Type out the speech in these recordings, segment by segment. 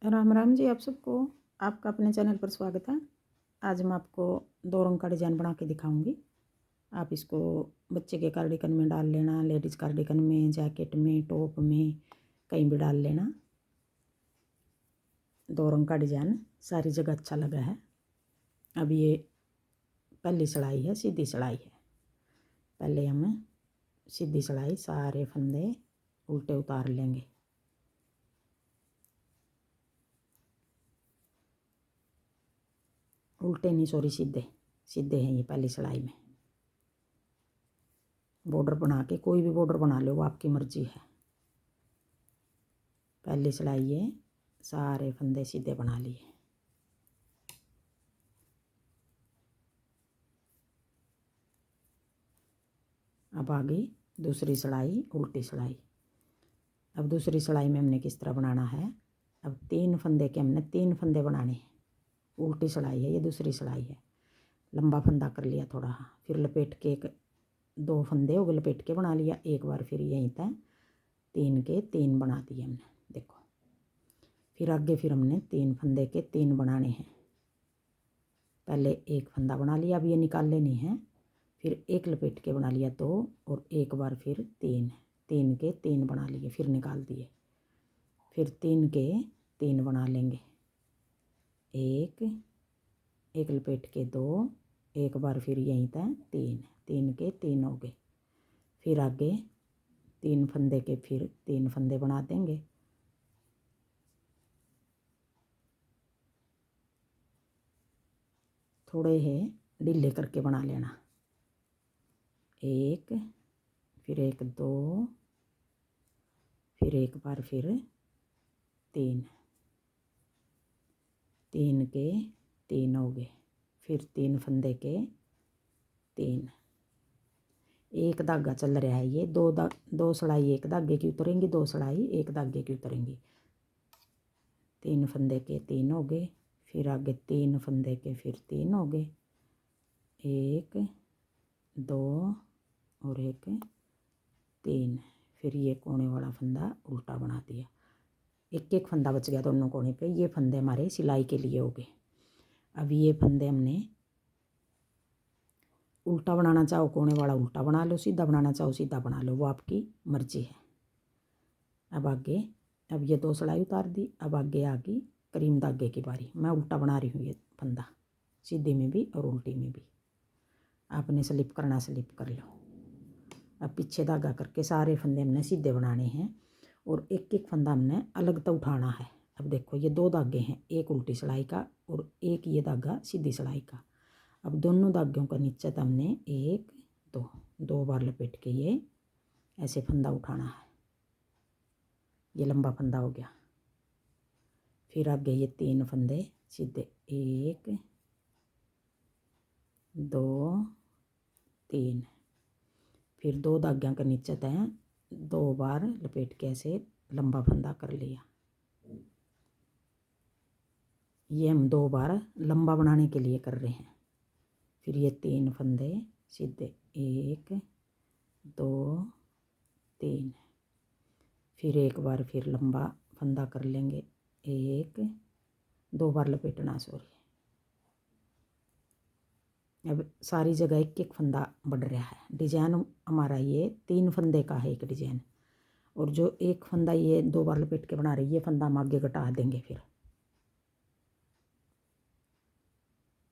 राम राम जी आप सबको। आपका अपने चैनल पर स्वागत है। आज मैं आपको 2 रंग का डिज़ाइन बना के दिखाऊंगी। आप इसको बच्चे के कार्डिगन में डाल लेना, लेडीज़ कार्डिगन में, जैकेट में, टॉप में, कहीं भी डाल लेना। 2 रंग का डिज़ाइन सारी जगह अच्छा लगा है। अब ये पहली सिलाई है, सीधी सिलाई है। पहले हम सीधी सिलाई सारे फंदे उल्टे उतार लेंगे। उल्टे नहीं, सॉरी, सीधे सीधे हैं ये पहली सिलाई में। बॉर्डर बना के, कोई भी बॉर्डर बना लो, वो आपकी मर्जी है। पहली सिलाई ये सारे फंदे सीधे बना लिए। अब आगे दूसरी सिलाई, उल्टी सिलाई। अब दूसरी सिलाई में हमने किस तरह बनाना है। अब 3 फंदे के हमने 3 फंदे बनाने हैं। उल्टी सिलाई है, ये दूसरी सिलाई है। लंबा फंदा कर लिया थोड़ा, फिर लपेट के 2 फंदे हो गए, लपेट के बना लिया एक बार। फिर यहीं तक 3 के 3 बना दिए हमने, देखो। फिर आगे फिर हमने 3 फंदे के 3 बनाने हैं। पहले एक फंदा बना लिया, अब ये निकाल लेनी है। फिर एक लपेट के बना लिया 2, और एक बार फिर 3 के 3 बना लिए, फिर निकाल दिए। फिर 3 के 3 बना लेंगे, एक लपेट के 2, एक बार फिर यहीं तक 3 के 3 हो गए। फिर आगे 3 फंदे के फिर 3 फंदे बना देंगे। थोड़े ही ढीले करके बना लेना। एक, फिर एक 2, फिर एक बार फिर 3 के 3 हो गए। फिर 3 फंदे के 3। एक धागा चल रहा है, ये 2 सिलाई एक धागे की उतरेंगी, 2 सिलाई एक धागे की उतरेंगी। 3 फंदे के 3 हो गए। फिर आगे 3 फंदे के फिर 3 हो गए, 1 2 और 1 3। फिर ये कोने वाला फंदा उल्टा बना दिया। एक फंदा बच गया दोनों कोने पे। ये फंदे हमारे सिलाई के लिए हो गए। अब ये फंदे हमने उल्टा बनाना चाहो कोने वाला उल्टा बना लो, सीधा बनाना चाहो सीधा बना लो, वो आपकी मर्जी है। अब आगे, अब ये 2 सिलाई उतार दी। अब आगे आ गई क्रीम धागे की बारी। मैं उल्टा बना रही हूँ ये फंदा, सीधे में भी और उल्टी में भी। आपने स्लिप करना, स्लिप कर लो। अब पीछे धागा करके सारे फंदे हमने सीधे बनाने हैं, और एक एक फंदा हमने अलग तो उठाना है। अब देखो ये 2 धागे हैं, एक उल्टी सिलाई का और एक ये धागा सीधी सिलाई का। अब दोनों धागों का नीचे तो हमने 1 2 बार लपेट के ये ऐसे फंदा उठाना है। ये लंबा फंदा हो गया। फिर आगे ये 3 फंदे सीधे, 1 2 3। फिर 2 धागों के नीचे तय 2 बार लपेट के ऐसे लंबा फंदा कर लिया। ये हम 2 बार लंबा बनाने के लिए कर रहे हैं। फिर ये 3 फंदे सीधे, 1 2 3। फिर एक बार फिर लंबा फंदा कर लेंगे, 1 2 बार लपेटना, सॉरी। अब सारी जगह एक एक फंदा बढ़ रहा है। डिजाइन हमारा ये 3 फंदे का है एक डिजाइन, और जो एक फंदा ये 2 बार लपेट के बना रही है, ये फंदा हम आगे घटा देंगे। फिर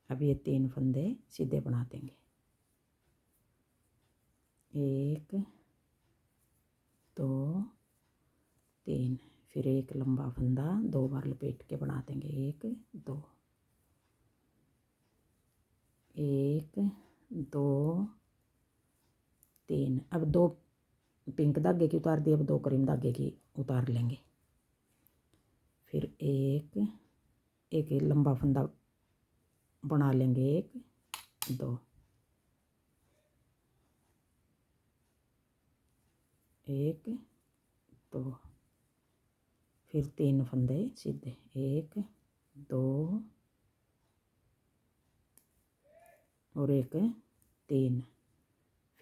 अब ये 3 फंदे सीधे बना देंगे, 1 2 3। फिर एक लंबा फंदा 2 बार लपेट के बना देंगे, 1 2 1 2 3। अब 2 पिंक धागे की उतार दी, अब 2 क्रीम धागे की उतार लेंगे। फिर एक लंबा फंदा बना लेंगे, 1 2 1 2। फिर 3 फंदे सीधे, 1 2 और 1 3।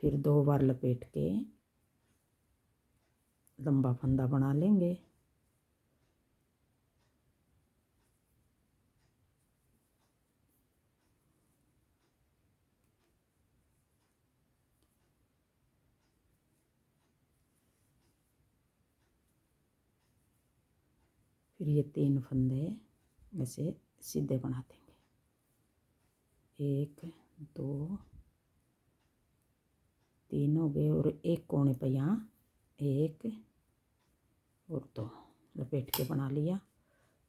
फिर 2 बार लपेट के लंबा फंदा बना लेंगे। फिर ये 3 फंदे ऐसे सीधे बना देंगे, 1 2 3 हो गए, और एक कोने पे यहाँ 1 और 2 लपेट के बना लिया,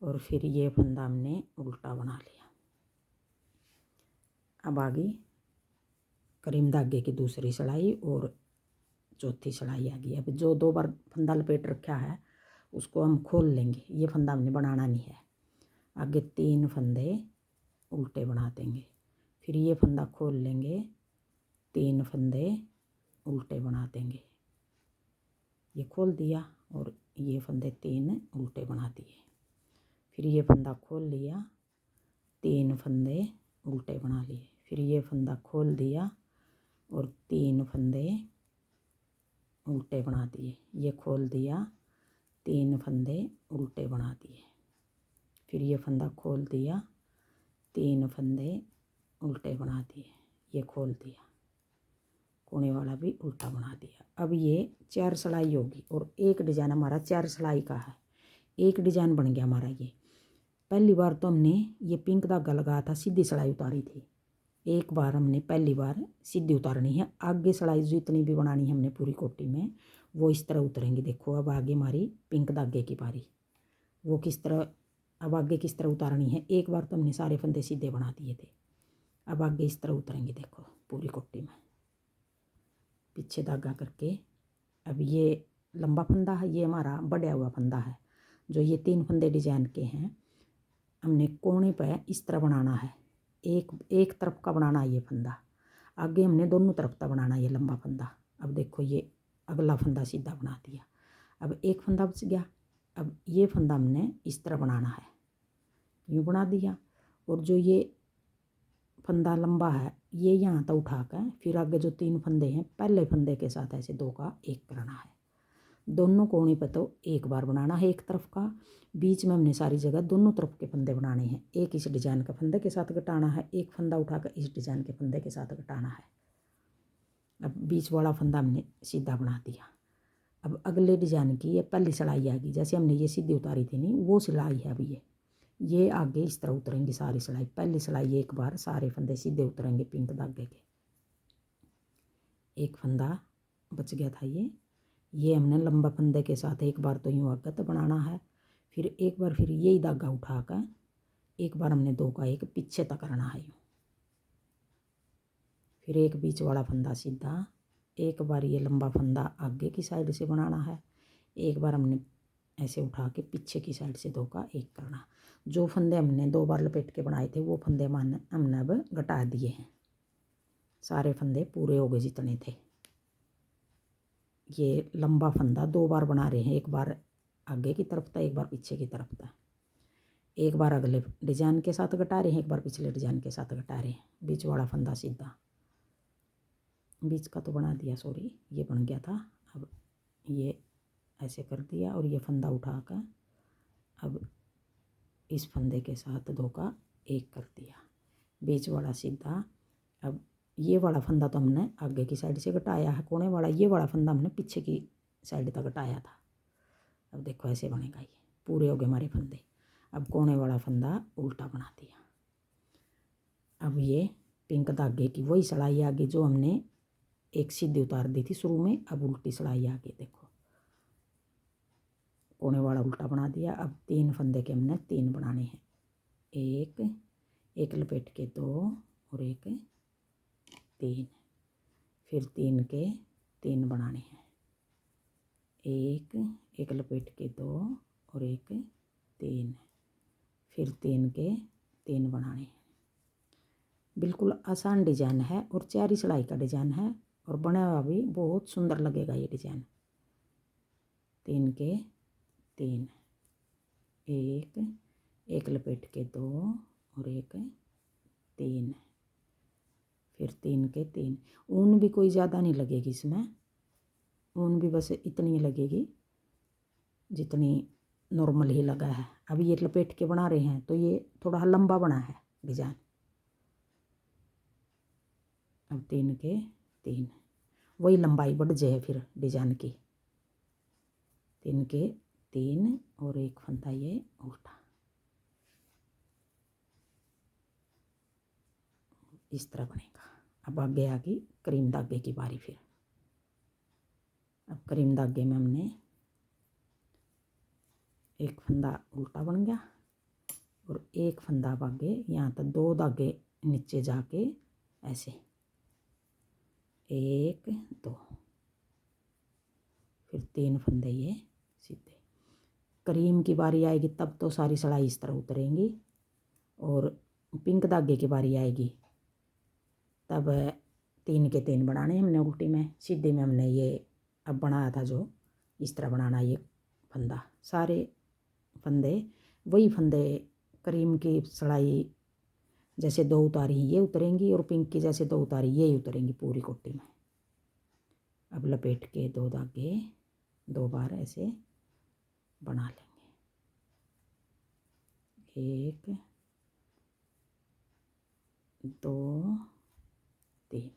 और फिर ये फंदा हमने उल्टा बना लिया। अब आगे करीम धागे की दूसरी सिलाई और चौथी सिलाई आ गई। अब जो 2 बार फंदा लपेट रखा है उसको हम खोल लेंगे, ये फंदा हमने बनाना नहीं है। आगे 3 फंदे उल्टे बना देंगे, फिर ये फंदा खोल लेंगे, 3 फंदे उल्टे बना देंगे, ये खोल दिया, और ये फंदे 3 उल्टे बना दिए, फिर ये फंदा खोल लिया, 3 फंदे उल्टे बना लिए, फिर ये फंदा खोल दिया और 3 फंदे उल्टे बना दिए, ये खोल दिया, 3 फंदे उल्टे बना दिए, फिर ये फंदा खोल दिया, 3 फंदे उल्टे बना दिए, ये खोल दिया, कोने वाला भी उल्टा बना दिया। अब ये 4 सिलाई होगी, और एक डिजाइन हमारा 4 सिलाई का है। एक डिजाइन बन गया हमारा ये। पहली बार तो हमने ये पिंक धागा लगाया था, सीधी सिलाई उतारी थी। एक बार हमने पहली बार सीधी उतारनी है। आगे सिलाई जितनी भी बनानी है हमने पूरी कोटी में, वो इस तरह उतरेंगी। देखो अब आगे हमारी पिंक धागे की बारी, वो किस तरह, अब आगे किस तरह उतारनी है। एक बार तो हमने सारे फंदे सीधे बना दिए थे, अब आगे इस तरह उतरेंगे। देखो पूरी कोटी में पीछे धागा करके। अब ये लंबा फंदा है, ये हमारा बढ़ा हुआ फंदा है। जो ये 3 फंदे डिजाइन के हैं, हमने कोने पे इस तरह बनाना है, एक तरफ का बनाना है ये फंदा। आगे हमने दोनों तरफ का बनाना है ये लंबा फंदा। अब देखो ये अगला फंदा सीधा बना दिया, अब एक फंदा बच गया। अब ये फंदा हमने इस तरह बनाना है, यूँ बना दिया, और जो ये फंदा लंबा है ये यहाँ तक उठाकर, फिर आगे जो 3 फंदे हैं पहले फंदे के साथ ऐसे 2 का 1 करना है। दोनों कोने पे तो एक बार बनाना है एक तरफ का, बीच में हमने सारी जगह दोनों तरफ के फंदे बनाने हैं। एक इस डिजाइन के फंदे के साथ घटाना है, एक फंदा उठाकर इस डिजाइन के फंदे के साथ घटाना है। अब बीच वाला फंदा हमने सीधा बना दिया। अब अगले डिजाइन की ये पहली सिलाई आ गई, जैसे हमने ये सीधी उतारी थी नहीं, वो सिलाई है। अब ये आगे इस तरह उतरेंगी सारी सिलाई। पहली सिलाई एक बार सारे फंदे सीधे उतरेंगे पिंक धागे के। एक फंदा बच गया था ये हमने लंबा फंदे के साथ एक बार तो यूँ आगे तो बनाना है, फिर एक बार फिर यही धागा उठाकर एक बार हमने 2 का 1 पीछे तक करना है यूँ। फिर एक बीच वाला फंदा सीधा, एक बार ये लंबा फंदा आगे की साइड से बनाना है, एक बार हमने ऐसे उठा के पीछे की साइड से 2 का 1 करना। जो फंदे हमने 2 बार लपेट के बनाए थे वो फंदे हमने अब घटा दिए हैं। सारे फंदे पूरे हो गए जितने थे। ये लंबा फंदा 2 बार बना रहे हैं, एक बार आगे की तरफ था, एक बार पीछे की तरफ था। एक बार अगले डिजाइन के साथ घटा रहे हैं, एक बार पिछले डिजाइन के साथ घटा रहे हैं। बीच वाला फंदा सीधा, बीच का तो बना दिया, सॉरी ये बन गया था। अब ये ऐसे कर दिया, और ये फंदा उठाकर अब इस फंदे के साथ 2 का 1 कर दिया, बीच वाला सीधा। अब ये वाला फंदा तो हमने आगे की साइड से घटाया है कोने वाला, ये वाला फंदा हमने पीछे की साइड तक घटाया था। अब देखो ऐसे बनेगा, ये पूरे हो गए हमारे फंदे। अब कोने वाला फंदा उल्टा बना दिया। अब ये पिंक धागे की वही सिलाई आ गई जो हमने एक सीधी उतार दी थी शुरू में, अब उल्टी सिलाई आ गई। देखो कोने वाला उल्टा बना दिया। अब 3 फंदे के हमने 3 बनाने हैं, एक लपेट के 2 और एक 3, फिर 3 के 3 बनाने हैं, एक लपेट के 2 और एक 3, फिर 3 के 3 बनाने हैं। बिल्कुल आसान डिजाइन है और 4 सिलाई का डिजाइन है, और बना हुआ भी बहुत सुंदर लगेगा ये डिजाइन। 3 के 3, एक लपेट के 2 और एक 3, फिर 3 के 3। ऊन भी कोई ज़्यादा नहीं लगेगी इसमें, ऊन भी बस इतनी लगेगी जितनी नॉर्मल ही लगा है। अब ये लपेट के बना रहे हैं तो ये थोड़ा लंबा बना है डिजाइन। अब 3 के 3 वही लंबाई बढ़ जाए फिर डिजाइन की, 3 के 3 और एक फंदा ये उल्टा, इस तरह बनेगा। अब आगे आ गई क्रीम धागे की बारी। फिर अब क्रीम धागे में हमने एक फंदा उल्टा बन गया और एक फंदा अब आगे यहाँ तक 2 धागे नीचे जाके ऐसे 1 2, फिर 3 फंदे ये सीधे। क्रीम की बारी आएगी तब तो सारी सिलाई इस तरह उतरेंगी, और पिंक धागे की बारी आएगी तब 3 के 3 बनाने हमने उल्टी में। सीधे में हमने ये अब बनाया था जो इस तरह बनाना, ये फंदा सारे फंदे वही फंदे क्रीम की सिलाई जैसे 2 उतारी ये उतरेंगी और पिंक की जैसे 2 उतारी ये उतरेंगी पूरी कोटी में। अब लपेट के 2 धागे 2 बार ऐसे बना लेंगे, 1 2 3।